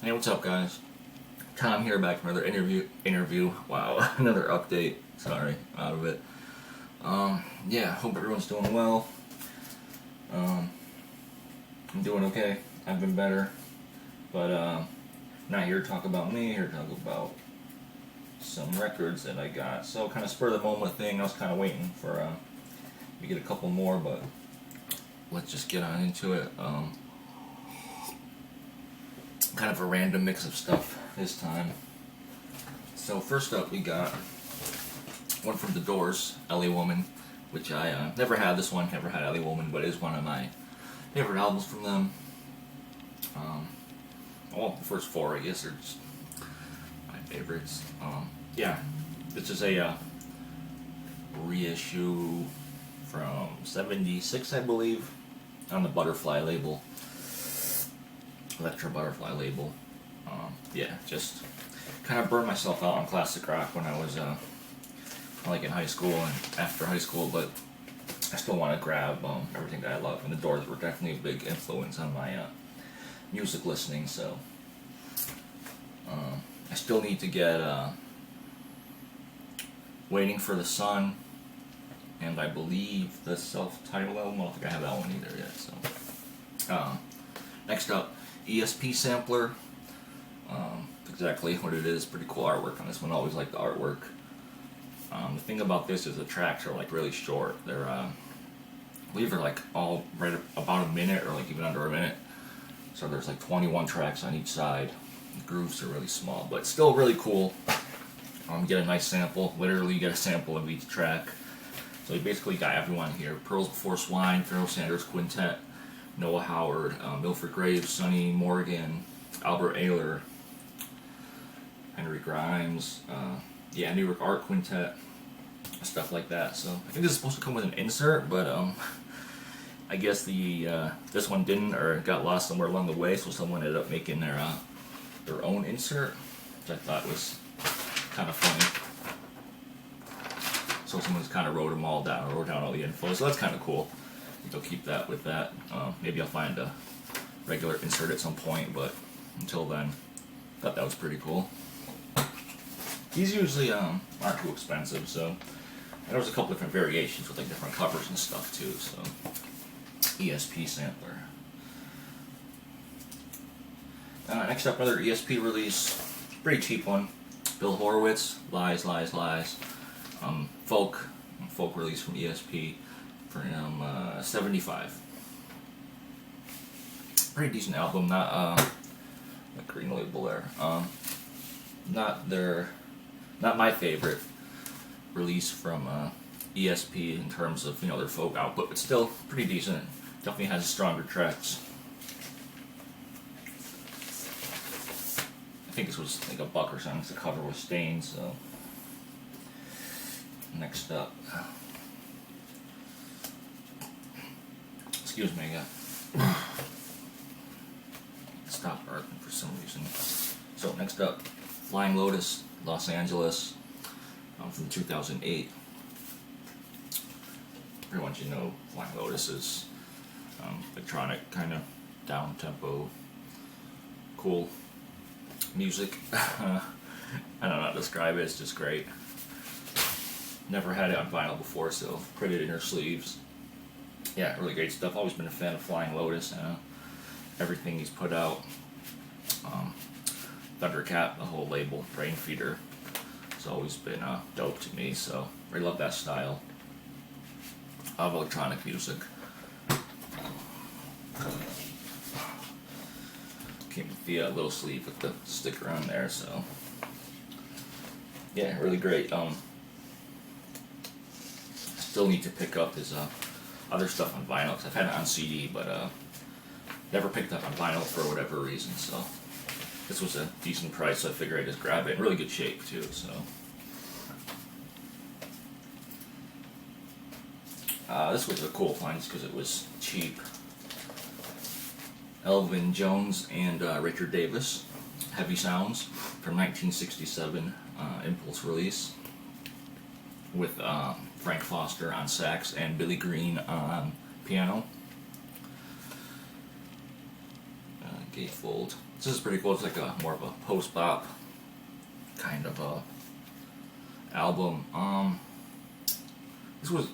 Hey, what's up, guys? Tom here, back from another interview. Wow, another update. Sorry, out of it. Yeah, hope everyone's doing well. I'm doing okay. I've been better, but not here to talk about me. Here to talk about some records that I got. So, kind of spur of the moment thing. I was kind of waiting for to get a couple more, but let's just get on into it. Kind of a random mix of stuff this time. So first up, we got one from The Doors, LA Woman, which I never had this one, never had LA Woman, but it is one of my favorite albums from them. Well, the first four, I guess, are just my favorites. Yeah, this is a reissue from '76, I believe, on the Butterfly label. Electro Butterfly label. Yeah, just kind of burned myself out on classic rock when I was like in high school and after high school, but I still want to grab everything that I love, and the Doors were definitely a big influence on my music listening, so I still need to get Waiting for the Sun, and I believe the self-titled album. I don't think I have that one either yet, so next up, ESP Sampler. Exactly what it is. Pretty cool artwork on this one. Always like the artwork. The thing about this is the tracks are like really short. They're I believe they're like all right about a minute or like even under a minute. So there's like 21 tracks on each side. The grooves are really small, but still really cool. Get a nice sample. Literally, you get a sample of each track. So you basically got everyone here: Pearls Before Swine, Pharoah Sanders Quintet, Noah Howard, Milford Graves, Sonny Morgan, Albert Ayler, Henry Grimes, New York Art Quintet, stuff like that. So I think this is supposed to come with an insert, but I guess this one didn't, or got lost somewhere along the way. So someone ended up making their own insert, which I thought was kind of funny. So someone's kind of wrote down all the info. So that's kind of cool. I think I'll keep that with that. Maybe I'll find a regular insert at some point, but until then, I thought that was pretty cool. These usually aren't too expensive, so there was a couple different variations with like different covers and stuff too. So ESP Sampler. Next up, another ESP release, pretty cheap one. Bill Horowitz, Lies, Lies, Lies. Folk release from ESP for $75. Pretty decent album. Not the green label there. Not my favorite release from ESP in terms of their folk output, but still pretty decent. Definitely has stronger tracks. I think this was like $1 or something. The cover was stained. So next up, excuse me, I got stop barking for some reason. So next up, Flying Lotus, Los Angeles, from 2008. Everyone should know Flying Lotus is electronic, kind of down-tempo, cool music. I don't know how to describe it, it's just great. Never had it on vinyl before, so put it in your sleeves. Yeah, really great stuff. Always been a fan of Flying Lotus. Everything he's put out. Thundercat, the whole label, Brain Feeder, it's always been dope to me, so I love that style of electronic music. Came with the little sleeve with the sticker on there, so yeah, really great. Still need to pick up his other stuff on vinyl, because I've had it on CD, but never picked up on vinyl for whatever reason, so this was a decent price, so I figured I'd just grab it. In really good shape, too, so. This was a cool find just because it was cheap. Elvin Jones and Richard Davis, Heavy Sounds, from 1967 Impulse release, with Frank Foster on sax and Billy Green on piano. gatefold. This is pretty cool. It's like a more of a post-bop kind of album. This was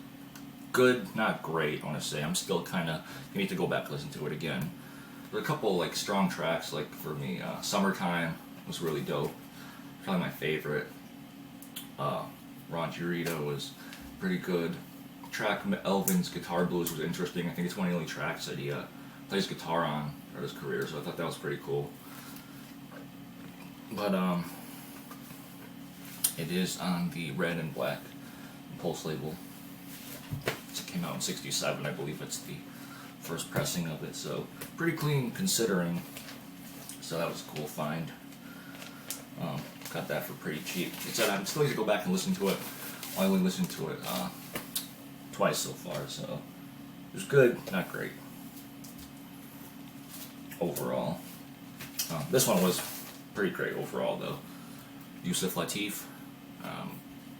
good, not great, I want to say. I'm still kind of, you need to go back and listen to it again. There are a couple like strong tracks, like for me, Summertime was really dope. Probably my favorite. Ron Girito was pretty good. Track Elvin's Guitar Blues was interesting. I think it's one of the only tracks that he plays guitar on throughout his career, so I thought that was pretty cool. But it is on the Red and Black Pulse label. It came out in '67, I believe it's the first pressing of it, so pretty clean considering. So that was a cool find. Got that for pretty cheap. It said I'm still need to go back and listen to it. I only listened to it twice so far, so it was good, not great overall. This one was pretty great overall though. Yusef Lateef. I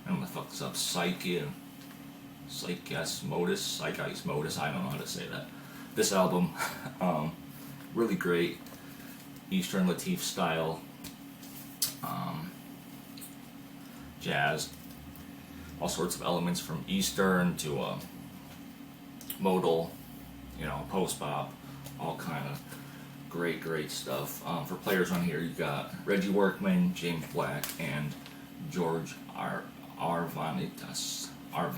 don't know if I fucked this up. Motus. I don't know how to say that. This album, really great. Eastern Lateef style. Jazz. All sorts of elements from Eastern to modal, post-bop, all kind of great stuff. For players on here, you got Reggie Workman, James Black, and George Arvanitas. I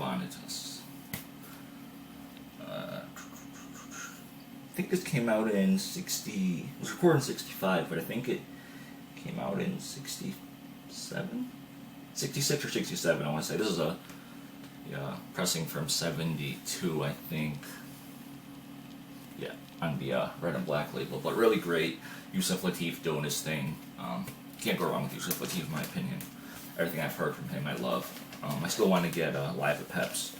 think this came out in it was recorded in 65, but I think it came out in 67? 66 or 67, I want to say. This is a pressing from 72, I think. Yeah, on the Red and Black label, but really great. Yusef Lateef doing his thing. Can't go wrong with Yusef Lateef, in my opinion. Everything I've heard from him, I love. I still want to get Live at Peps,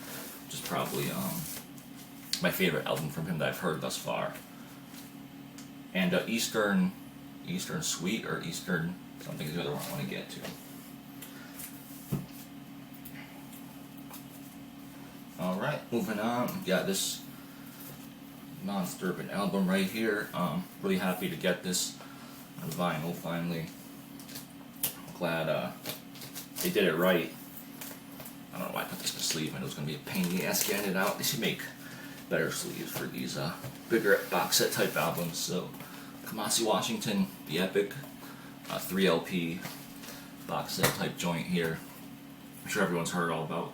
which is probably my favorite album from him that I've heard thus far. And Eastern Suite or Eastern something is the other one I want to get to. Alright, moving on. Got this monster of an album right here. Really happy to get this on vinyl finally. Glad they did it right. I don't know why I put this in the sleeve, and it was going to be a pain in the ass getting it out. They should make better sleeves for these bigger box set type albums. So, Kumasi, Washington, the Epic 3LP box set type joint here. I'm sure everyone's heard all about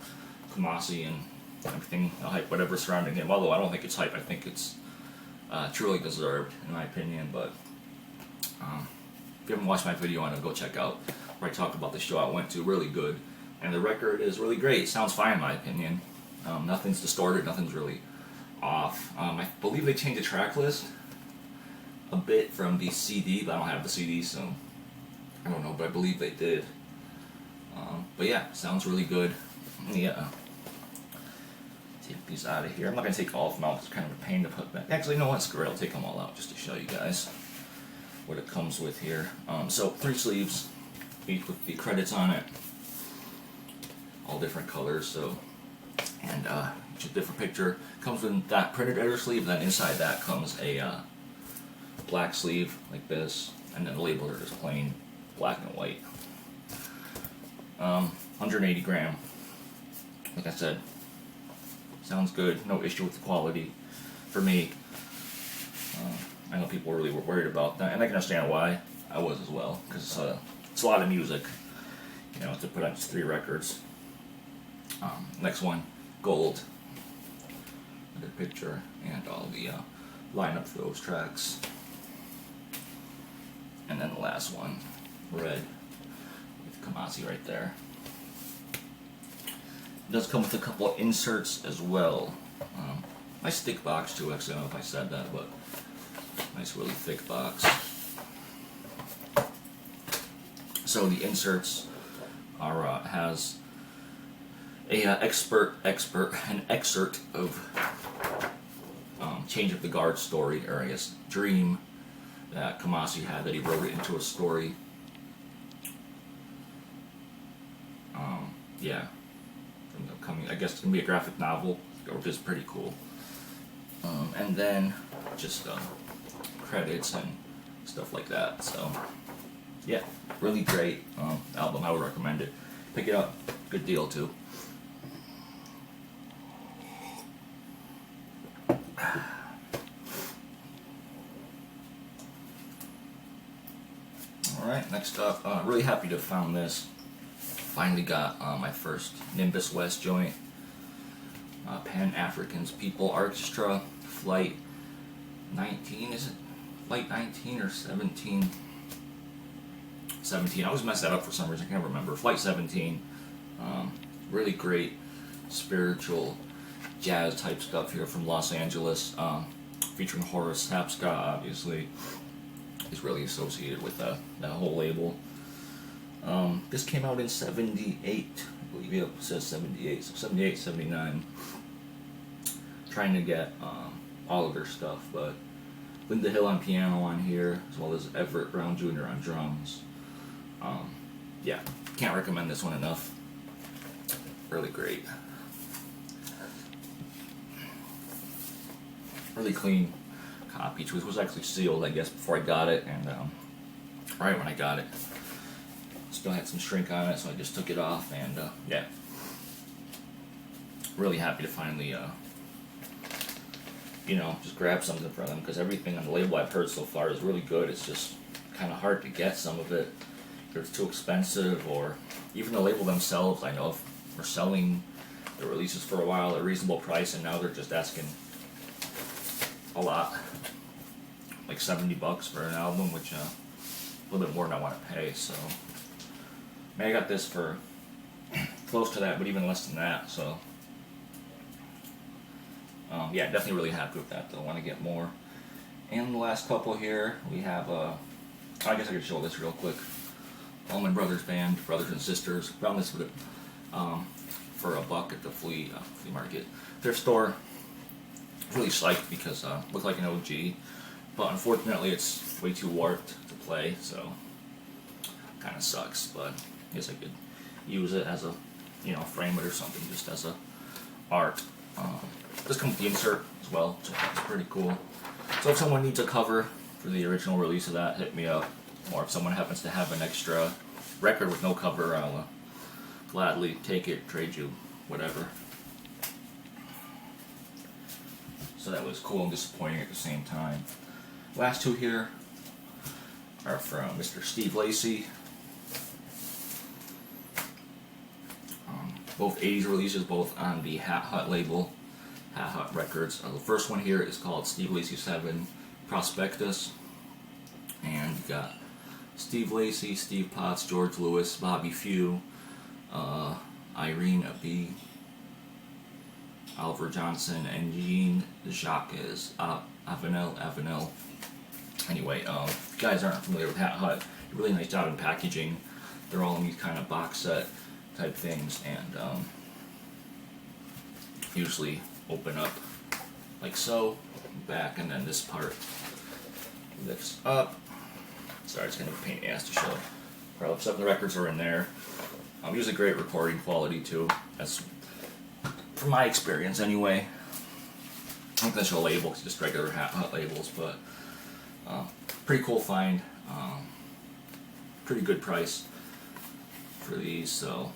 Kumasi and everything, hype, whatever surrounding him. Although I don't think it's hype, I think it's truly deserved, in my opinion. But if you haven't watched my video on it, go check out where I talk about the show I went to. Really good, and the record is really great. Sounds fine, in my opinion. Nothing's distorted, nothing's really off. I believe they changed the track list a bit from the CD, but I don't have the CD, so I don't know. But I believe they did. But yeah, sounds really good. Yeah. Take these out of here. I'm not going to take all of them out. It's kind of a pain to put back. Actually, no, screw it. I'll take them all out just to show you guys what it comes with here. So 3 sleeves, each with the credits on it. All different colors, so, and each a different picture. Comes with that printed editor sleeve, then inside that comes a black sleeve like this, and then the label are just plain black and white. 180 gram. Like I said, sounds good. No issue with the quality for me. I know people really were worried about that, and I can understand why. I was as well, because it's a lot of music, to put on just 3 records. Next one, Gold. Another picture and all the lineup for those tracks. And then the last one, Red, with Kumasi right there. It does come with a couple of inserts as well. Nice thick box too, actually. I don't know if I said that, but nice really thick box. So the inserts are has an excerpt of Change of the Guard story, or I guess dream that Kumasi had, that he wrote it into a story. Yeah, from the upcoming, I guess it's gonna be a graphic novel, which is pretty cool. And then just credits and stuff like that. So yeah, really great album. I would recommend it. Pick it up. Good deal too. Alright, next up, really happy to have found this. Finally got my first Nimbus West joint. Pan African's People Orchestra, Flight 19, is it? Flight 19 or 17? 17, I always mess that up for some reason, I can't remember. Flight 17, really great spiritual jazz type stuff here from Los Angeles, featuring Horace Hapscott, obviously. He's really associated with that whole label. This came out in 78, I believe it says 78, so 78, 79. Trying to get all of their stuff, but Linda Hill on piano on here, as well as Everett Brown Jr. on drums. Yeah, can't recommend this one enough. Really great. Really clean copy, which was actually sealed, I guess, before I got it, and right when I got it, still had some shrink on it, so I just took it off, and yeah, really happy to finally, you know, just grab something from them, because everything on the label I've heard so far is really good. It's just kind of hard to get some of it. Either it's too expensive, or even the label themselves, I know, are selling the releases for a while at a reasonable price, and now they're just asking a lot, like $70 for an album, which a little bit more than I want to pay. So, I mean, I got this for close to that, but even less than that. So, yeah, definitely really happy with that. Though, I want to get more. And the last couple here, we have I guess I could show this real quick. Allman Brothers Band, Brothers and Sisters. Found this for $1 at the flea market. Their store. Really psyched because looked like an OG, but unfortunately it's way too warped to play, so kind of sucks. But I guess I could use it as a, you know, frame it or something, just as a art. This comes with the insert as well, so it's pretty cool. So if someone needs a cover for the original release of that, hit me up. Or if someone happens to have an extra record with no cover, I'll gladly take it, trade you, whatever. So that was cool and disappointing at the same time. Last two here are from Mr. Steve Lacy. Both 80s releases, both on the Hat Hut label, Hat Hut Records. The first one here is called Steve Lacy 7 Prospectus. And you got Steve Lacy, Steve Potts, George Lewis, Bobby Few, Irene Abbe, Oliver Johnson, and Jean Jacques Avenel. Anyway, if you guys aren't familiar with Hat Hut, really nice job in packaging. They're all in these kind of box set type things, and usually open up like so, back, and then this part lifts up. Sorry, it's kind of a pain in the ass to show. Probably some of the records are in there. Usually great recording quality too. That's from my experience anyway. I'm not going to show labels, just regular Hat Hut labels, but pretty cool find. Pretty good price for these, so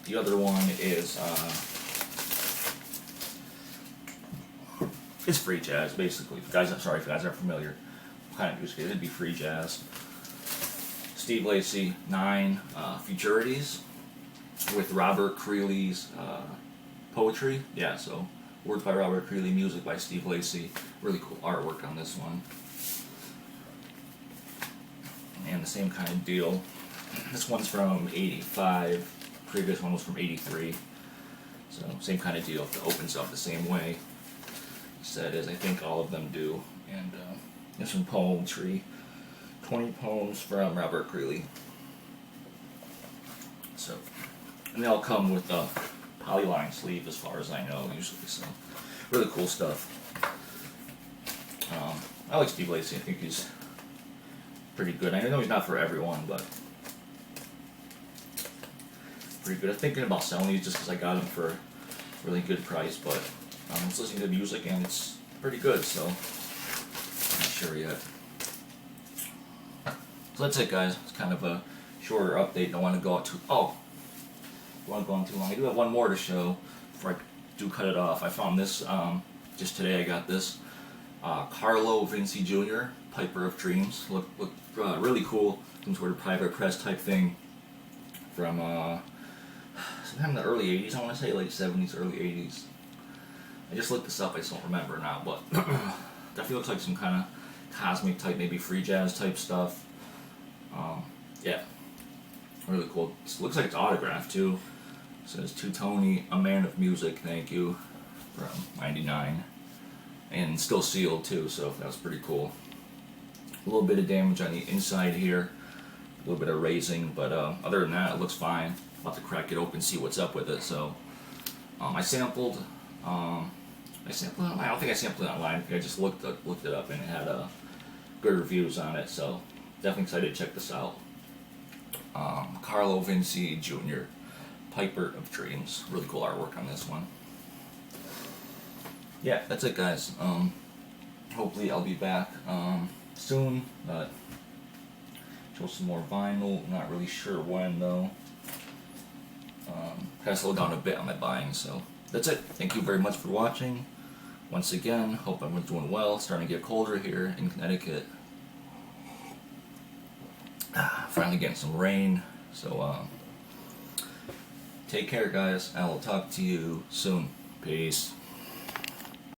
the other one is it's free jazz, basically. If you guys aren't familiar, what kind of music it'd be free jazz. Steve Lacy 9 Futurities with Robert Creeley's poetry. Yeah, so words by Robert Creeley, music by Steve Lacy. Really cool artwork on this one. And the same kind of deal. This one's from 85. Previous one was from 83. So same kind of deal. It opens up the same way. Said as I think all of them do. And there's some poetry. 20 poems from Robert Creeley. So, and they all come with a polyline sleeve as far as I know usually, so really cool stuff. I like Steve Lacy. I think he's pretty good. I know he's not for everyone, but pretty good. I'm thinking about selling these just because I got them for a really good price, but I was listening to the music and it's pretty good, so I'm not sure yet. So that's it, guys. It's kind of a shorter update. Don't want to go out too. Oh, don't want to go on too long. I do have one more to show before I do cut it off. I found this just today. I got this Carlo Vincent Jr. Piper of Dreams. Look really cool. Some sort of private press type thing from sometime in the early 80s. I want to say late 70s, early 80s. I just looked this up. I just don't remember now, but definitely looks like some kind of cosmic type, maybe free jazz type stuff. Yeah, really cool. It looks like it's autographed too. It says to Tony, a man of music, thank you, from '99, and still sealed too. So that was pretty cool. A little bit of damage on the inside here, a little bit of raising, but other than that, it looks fine. About to crack it open, see what's up with it. So I sampled. I don't think I sampled it online. I just looked it up and it had good reviews on it. So definitely excited to check this out. Carlo Vincent Jr. Piper of Dreams. Really cool artwork on this one. Yeah, that's it, guys. Hopefully I'll be back soon, but show some more vinyl. Not really sure when though. Gotta slow down a bit on my buying. So that's it. Thank you very much for watching. Once again, hope everyone's doing well. It's starting to get colder here in Connecticut. Finally getting some rain. So take care, guys. I will talk to you soon. Peace.